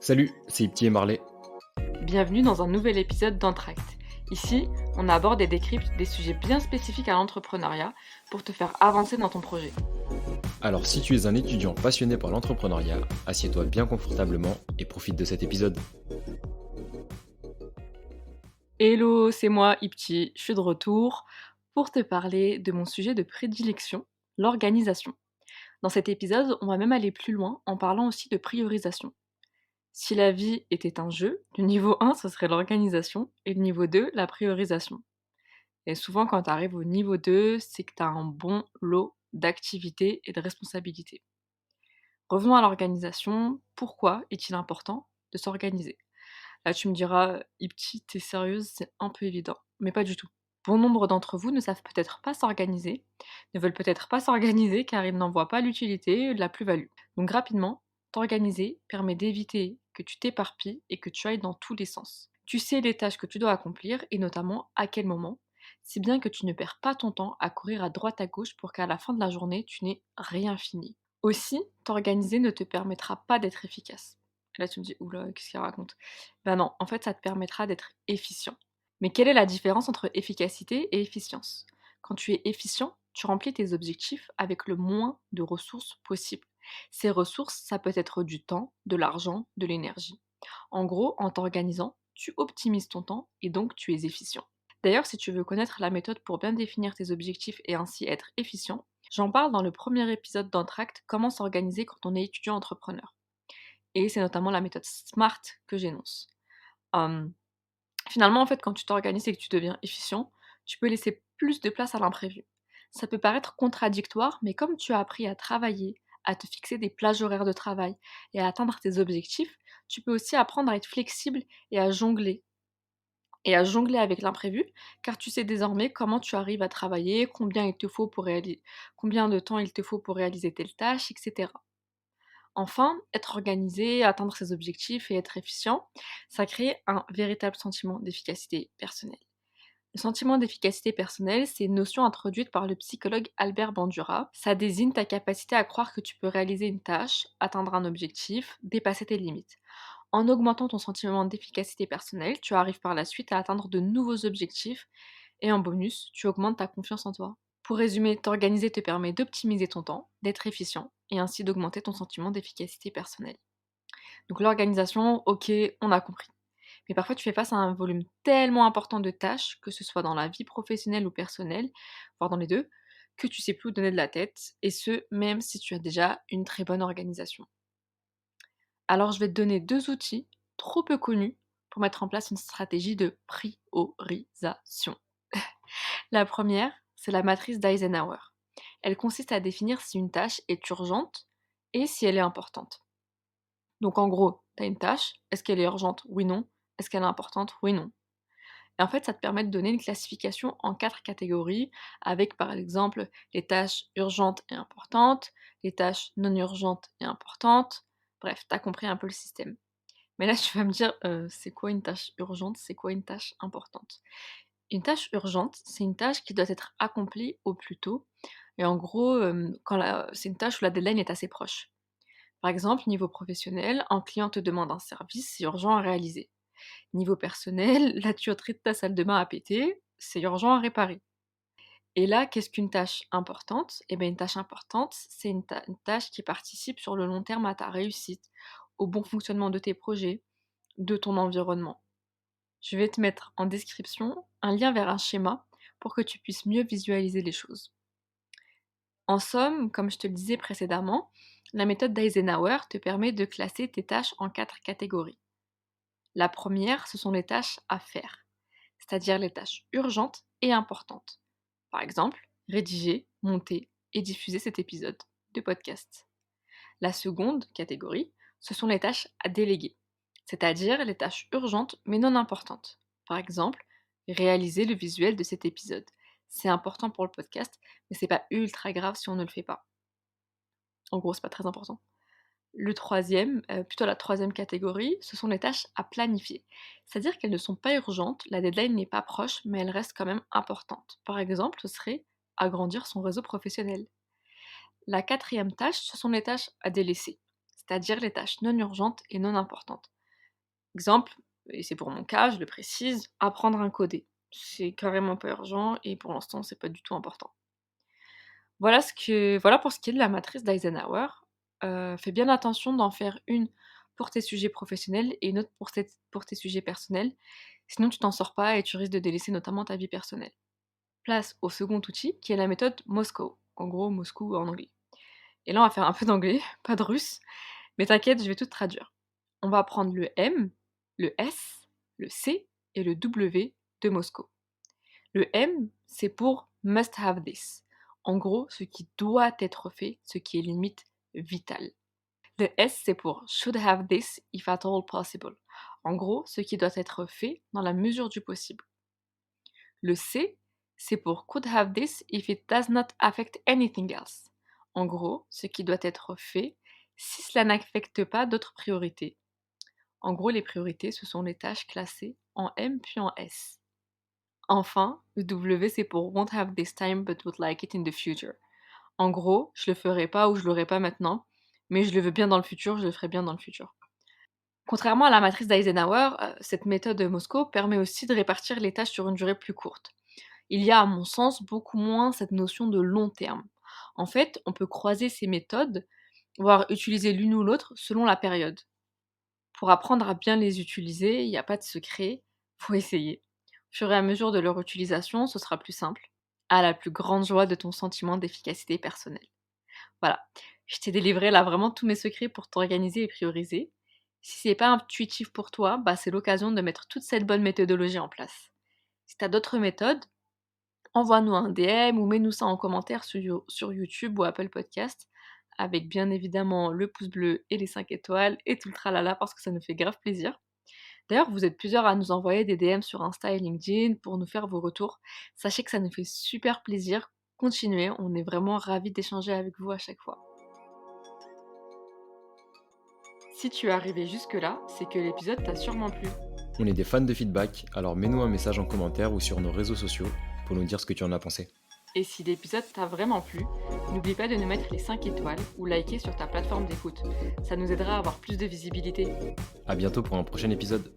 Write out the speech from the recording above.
Salut, c'est Ipti et Marley. Bienvenue dans un nouvel épisode d'Entract. Ici, on aborde et décrypte des sujets bien spécifiques à l'entrepreneuriat pour te faire avancer dans ton projet. Alors si tu es un étudiant passionné par l'entrepreneuriat, assieds-toi bien confortablement et profite de cet épisode. Hello, c'est moi Ipti, je suis de retour pour te parler de mon sujet de prédilection, l'organisation. Dans cet épisode, on va même aller plus loin en parlant aussi de priorisation. Si la vie était un jeu, le niveau 1, ce serait l'organisation et le niveau 2, la priorisation. Et souvent, quand tu arrives au niveau 2, c'est que tu as un bon lot d'activités et de responsabilités. Revenons à l'organisation. Pourquoi est-il important de s'organiser? Là, tu me diras, Ipti, t'es sérieuse, c'est un peu évident. Mais pas du tout. Bon nombre d'entre vous ne savent peut-être pas s'organiser, ne veulent peut-être pas s'organiser car ils n'en voient pas l'utilité, la plus-value. Donc rapidement, t'organiser permet d'éviter que tu t'éparpilles et que tu ailles dans tous les sens. Tu sais les tâches que tu dois accomplir et notamment à quel moment, si bien que tu ne perds pas ton temps à courir à droite à gauche pour qu'à la fin de la journée, tu n'aies rien fini. Aussi, t'organiser ne te permettra pas d'être efficace. Là, tu me dis, oula, qu'est-ce qu'il raconte? Ben non, en fait, ça te permettra d'être efficient. Mais quelle est la différence entre efficacité et efficience? Quand tu es efficient, tu remplis tes objectifs avec le moins de ressources possible. Ces ressources, ça peut être du temps, de l'argent, de l'énergie. En gros, en t'organisant, tu optimises ton temps et donc tu es efficient. D'ailleurs, si tu veux connaître la méthode pour bien définir tes objectifs et ainsi être efficient, j'en parle dans le premier épisode d'Entract, comment s'organiser quand on est étudiant entrepreneur. Et c'est notamment la méthode SMART que j'énonce. Hum, Finalement, en fait, quand tu t'organises et que tu deviens efficient, tu peux laisser plus de place à l'imprévu. Ça peut paraître contradictoire, mais comme tu as appris à travailler, à te fixer des plages horaires de travail et à atteindre tes objectifs, tu peux aussi apprendre à être flexible et à jongler. Et à jongler avec l'imprévu, car tu sais désormais comment tu arrives à travailler, combien de temps il te faut pour réaliser telle tâche, etc. Enfin, être organisé, atteindre ses objectifs et être efficient, ça crée un véritable sentiment d'efficacité personnelle. Le sentiment d'efficacité personnelle, c'est une notion introduite par le psychologue Albert Bandura. Ça désigne ta capacité à croire que tu peux réaliser une tâche, atteindre un objectif, dépasser tes limites. En augmentant ton sentiment d'efficacité personnelle, tu arrives par la suite à atteindre de nouveaux objectifs et en bonus, tu augmentes ta confiance en toi. Pour résumer, t'organiser te permet d'optimiser ton temps, d'être efficient et ainsi d'augmenter ton sentiment d'efficacité personnelle. Donc l'organisation, ok, on a compris. Mais parfois tu fais face à un volume tellement important de tâches, que ce soit dans la vie professionnelle ou personnelle, voire dans les deux, que tu sais plus où donner de la tête, et ce, même si tu as déjà une très bonne organisation. Alors je vais te donner deux outils trop peu connus pour mettre en place une stratégie de priorisation. La première, c'est la matrice d'Eisenhower. Elle consiste à définir si une tâche est urgente et si elle est importante. Donc en gros, tu as une tâche, est-ce qu'elle est urgente? Oui, non. Est-ce qu'elle est importante? Oui, non. Et en fait, ça te permet de donner une classification en 4 catégories, avec par exemple les tâches urgentes et importantes, les tâches non urgentes et importantes. Bref, tu as compris un peu le système. Mais là, tu vas me dire, c'est quoi une tâche urgente? C'est quoi une tâche importante? Une tâche urgente, c'est une tâche qui doit être accomplie au plus tôt. Et en gros, c'est une tâche où la deadline est assez proche. Par exemple, niveau professionnel, un client te demande un service, c'est urgent à réaliser. Niveau personnel, la tuyauterie de ta salle de bain a pété, c'est urgent à réparer. Et là, qu'est-ce qu'une tâche importante? Eh bien, une tâche importante, c'est une tâche qui participe sur le long terme à ta réussite, au bon fonctionnement de tes projets, de ton environnement. Je vais te mettre en description un lien vers un schéma pour que tu puisses mieux visualiser les choses. En somme, comme je te le disais précédemment, la méthode d'Eisenhower te permet de classer tes tâches en 4 catégories. La première, ce sont les tâches à faire, c'est-à-dire les tâches urgentes et importantes. Par exemple, rédiger, monter et diffuser cet épisode de podcast. La seconde catégorie, ce sont les tâches à déléguer, c'est-à-dire les tâches urgentes mais non importantes. Par exemple, réaliser le visuel de cet épisode. C'est important pour le podcast, mais c'est pas ultra grave si on ne le fait pas. En gros, c'est pas très important. Plutôt la troisième catégorie, ce sont les tâches à planifier. C'est-à-dire qu'elles ne sont pas urgentes, la deadline n'est pas proche, mais elles restent quand même importantes. Par exemple, ce serait agrandir son réseau professionnel. La quatrième tâche, ce sont les tâches à délaisser. c'est-à-dire les tâches non urgentes et non importantes. Exemple, et c'est pour mon cas, je le précise, apprendre à coder. C'est carrément pas urgent et pour l'instant, c'est pas du tout important. Voilà pour ce qui est de la matrice d'Eisenhower. Fais bien attention d'en faire une pour tes sujets professionnels et une autre pour tes sujets personnels, sinon tu t'en sors pas et tu risques de délaisser notamment ta vie personnelle. Place au second outil qui est la méthode Moscow, en gros Moscou en anglais. Et là on va faire un peu d'anglais, pas de russe, mais t'inquiète, je vais tout traduire. On va prendre le M, le S, le C et le W de Moscou. Le M, c'est pour must have this. En gros, ce qui doit être fait, ce qui est limite vital. Le S, c'est pour should have this if at all possible. En gros, ce qui doit être fait dans la mesure du possible. Le C, c'est pour could have this if it does not affect anything else. En gros, ce qui doit être fait si cela n'affecte pas d'autres priorités. En gros, les priorités, ce sont les tâches classées en M puis en S. Enfin, le W, c'est pour won't have this time but would like it in the future. En gros, je le ferai pas ou je l'aurai pas maintenant, mais je le veux bien dans le futur, je le ferai bien dans le futur. Contrairement à la matrice d'Eisenhower, cette méthode Moscow permet aussi de répartir les tâches sur une durée plus courte. Il y a, à mon sens, beaucoup moins cette notion de long terme. En fait, on peut croiser ces méthodes, voire utiliser l'une ou l'autre selon la période. Pour apprendre à bien les utiliser, il n'y a pas de secret, faut essayer. Au fur et à mesure de leur utilisation, ce sera plus simple, à la plus grande joie de ton sentiment d'efficacité personnelle. Voilà, je t'ai délivré là vraiment tous mes secrets pour t'organiser et prioriser. Si c'est pas intuitif pour toi, bah c'est l'occasion de mettre toute cette bonne méthodologie en place. Si tu as d'autres méthodes, envoie-nous un DM ou mets-nous ça en commentaire sur YouTube ou Apple Podcast, avec bien évidemment le pouce bleu et les 5 étoiles et tout le tralala parce que ça nous fait grave plaisir. D'ailleurs, vous êtes plusieurs à nous envoyer des DM sur Insta et LinkedIn pour nous faire vos retours. Sachez que ça nous fait super plaisir. Continuez, on est vraiment ravis d'échanger avec vous à chaque fois. Si tu es arrivé jusque-là, c'est que l'épisode t'a sûrement plu. On est des fans de feedback, alors mets-nous un message en commentaire ou sur nos réseaux sociaux pour nous dire ce que tu en as pensé. Et si l'épisode t'a vraiment plu, n'oublie pas de nous mettre les 5 étoiles ou liker sur ta plateforme d'écoute. Ça nous aidera à avoir plus de visibilité. À bientôt pour un prochain épisode.